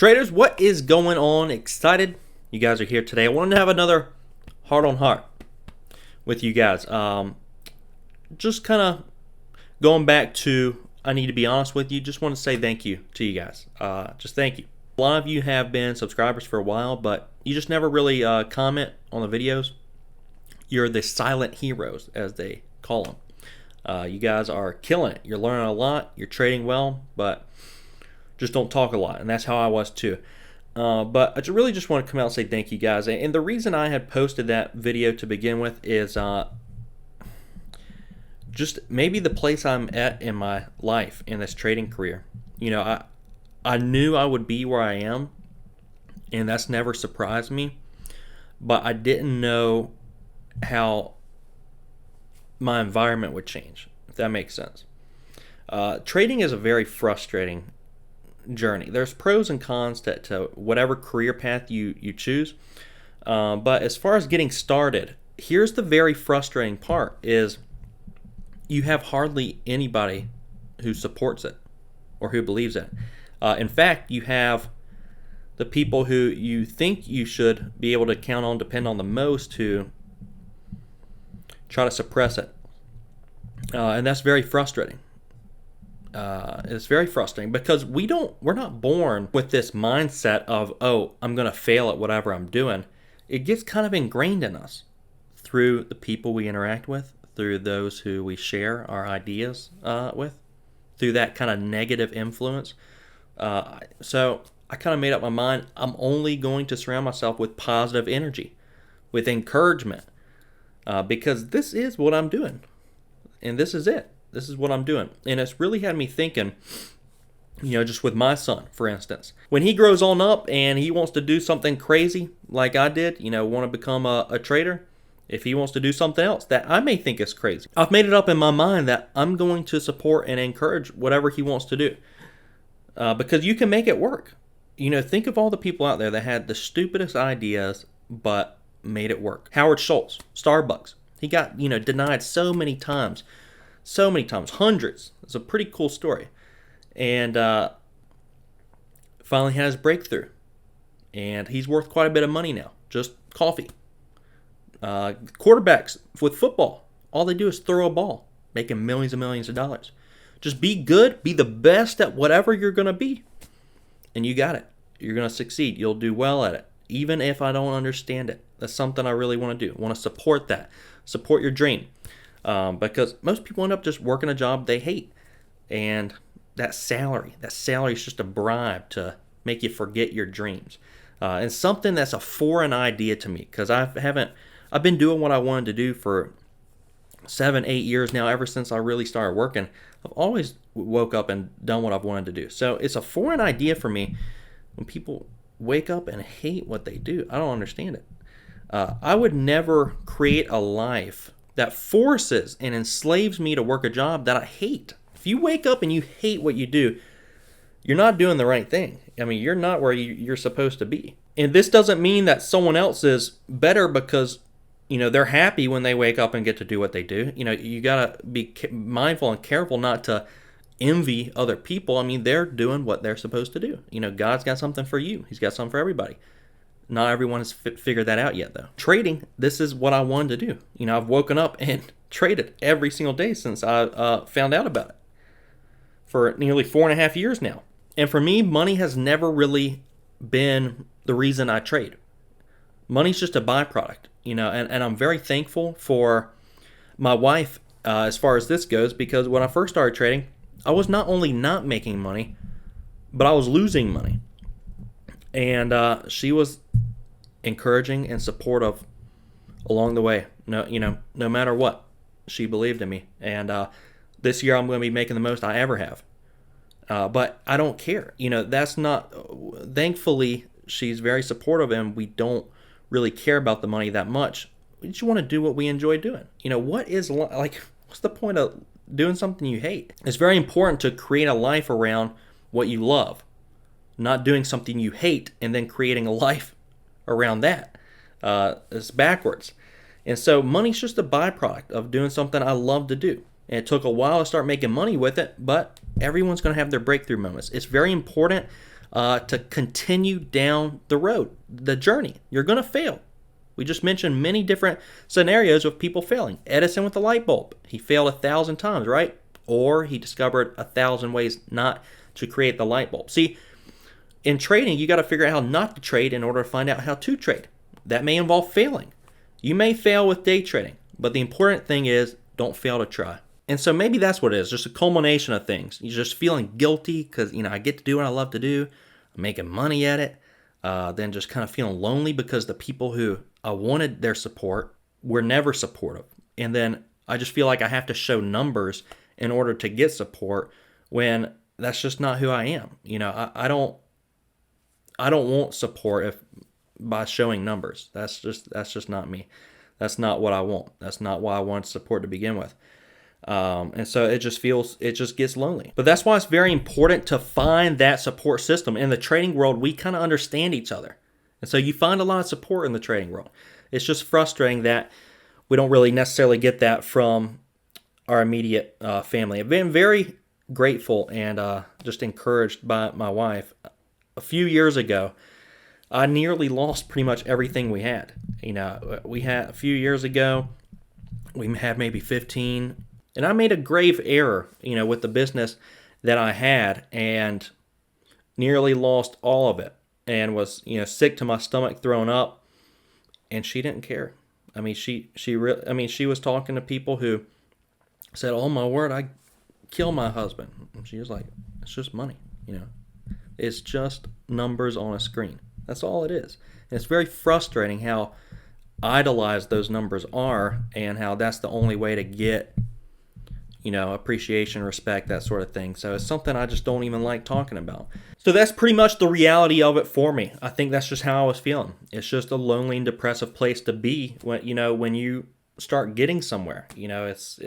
Traders, what is going on? Excited you guys are here today. I wanted to have another heart on heart with you guys. Just kind of going back to, I need to be honest with you. Just want to say thank you to you guys. Just thank you. A lot of you have been subscribers for a while, but you just never really comment on the videos. You're the silent heroes, as they call them. You guys are killing it. You're learning a lot. You're trading well, but just don't talk a lot, and that's how I was too. But I really just want to come out and say thank you guys. And the reason I had posted that video to begin with is just maybe the place I'm at in my life in this trading career. You know, I knew I would be where I am, and that's never surprised me, but I didn't know how my environment would change, if that makes sense. Trading is a very frustrating journey. There's pros and cons to whatever career path you choose. But as far as getting started, here's the very frustrating part is you have hardly anybody who supports it or who believes it. In fact, you have the people who you think you should be able to count on, depend on the most, who try to suppress it. And that's very frustrating. It's very frustrating because we're not born with this mindset of, oh, I'm going to fail at whatever I'm doing. It gets kind of ingrained in us through the people we interact with, through those who we share our ideas with, through that kind of negative influence. So I kind of made up my mind, I'm only going to surround myself with positive energy, with encouragement, because this is what I'm doing. And this is it. This is what I'm doing. And it's really had me thinking, just with my son, for instance. When he grows on up and he wants to do something crazy like I did, want to become a trader, if he wants to do something else that I may think is crazy, I've made it up in my mind that I'm going to support and encourage whatever he wants to do. Because you can make it work. Think of all the people out there that had the stupidest ideas but made it work. Howard Schultz, Starbucks. He got, denied so many times, hundreds. It's a pretty cool story. And finally had his breakthrough. And he's worth quite a bit of money now. Just coffee. Quarterbacks with football, all they do is throw a ball, making millions and millions of dollars. Just be good, be the best at whatever you're going to be. And you got it. You're going to succeed. You'll do well at it. Even if I don't understand it. That's something I really want to do. I want to support that. Support your dream. Because most people end up just working a job they hate. And that salary is just a bribe to make you forget your dreams. And something that's a foreign idea to me. Because I've been doing what I wanted to do for 7-8 years now, ever since I really started working. I've always woke up and done what I've wanted to do. So it's a foreign idea for me when people wake up and hate what they do. I don't understand it. I would never create a life that forces and enslaves me to work a job that I hate. If you wake up and you hate what you do, you're not doing the right thing. I mean, you're not where you're supposed to be. And this doesn't mean that someone else is better because they're happy when they wake up and get to do what they do. You got to be mindful and careful not to envy other people. I mean, they're doing what they're supposed to do. God's got something for you. He's got something for everybody. Not everyone has figured that out yet, though. Trading, this is what I wanted to do. I've woken up and traded every single day since I found out about it for nearly 4.5 years now. And for me, money has never really been the reason I trade. Money's just a byproduct, and I'm very thankful for my wife as far as this goes, because when I first started trading, I was not only not making money, but I was losing money. And she was encouraging and supportive along the way. No matter what, she believed in me. And this year I'm going to be making the most I ever have. But I don't care. That's not. Thankfully, she's very supportive, and we don't really care about the money that much. We just want to do what we enjoy doing. What's the point of doing something you hate? It's very important to create a life around what you love, not doing something you hate and then creating a life around that. It's backwards. And so money's just a byproduct of doing something I love to do. And it took a while to start making money with it, but everyone's going to have their breakthrough moments. It's very important to continue down the road, the journey. You're going to fail. We just mentioned many different scenarios of people failing. Edison with the light bulb. He failed 1,000 times, right? Or he discovered 1,000 ways not to create the light bulb. See, in trading, you got to figure out how not to trade in order to find out how to trade. That may involve failing. You may fail with day trading, but the important thing is don't fail to try. And so maybe that's what it is, just a culmination of things. You're just feeling guilty because, I get to do what I love to do. I'm making money at it. Then just kind of feeling lonely because the people who I wanted their support were never supportive. And then I just feel like I have to show numbers in order to get support when that's just not who I am. I don't want support by showing numbers. That's just not me. That's not what I want. That's not why I want support to begin with. And so it just gets lonely. But that's why it's very important to find that support system. In the trading world, we kind of understand each other. And so you find a lot of support in the trading world. It's just frustrating that we don't really necessarily get that from our immediate family. I've been very grateful and just encouraged by my wife. A few years ago, I nearly lost pretty much everything we had. We had a few years ago, we had maybe 15, and I made a grave error, with the business that I had, and nearly lost all of it, and was, sick to my stomach, throwing up, and she didn't care. She was talking to people who said, "Oh my word, I killed my husband." And she was like, "It's just money, It's just numbers on a screen. That's all it is." And it's very frustrating how idolized those numbers are and how that's the only way to get, appreciation, respect, that sort of thing. So it's something I just don't even like talking about. So that's pretty much the reality of it for me. I think that's just how I was feeling. It's just a lonely and depressive place to be when you start getting somewhere. It's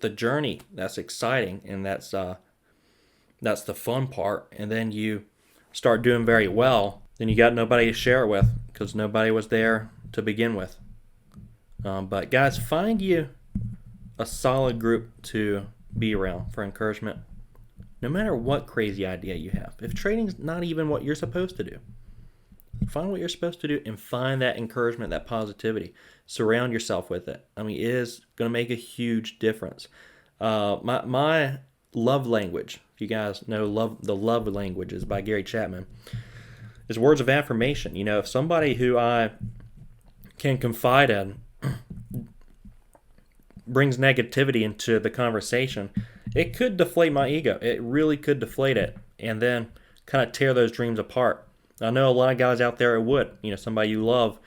the journey that's exciting, and that's the fun part. And then you start doing very well, then you got nobody to share it with because nobody was there to begin with. But guys, find you a solid group to be around for encouragement, no matter what crazy idea you have. If trading's not even what you're supposed to do, find what you're supposed to do and find that encouragement, that positivity. Surround yourself with it. It is going to make a huge difference. My love language, if you guys know The Love Languages by Gary Chapman, is words of affirmation. If somebody who I can confide in brings negativity into the conversation, it could deflate my ego. It really could deflate it and then kind of tear those dreams apart. I know a lot of guys out there it would. Somebody you love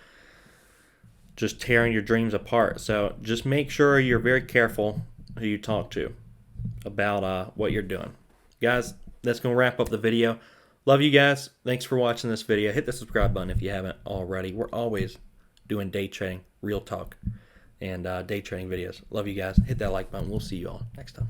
just tearing your dreams apart. So just make sure you're very careful who you talk to about what you're doing. Guys, that's going to wrap up the video. Love you guys. Thanks for watching this video. Hit the subscribe button if you haven't already. We're always doing day trading, real talk, and day trading videos. Love you guys. Hit that like button. We'll see you all next time.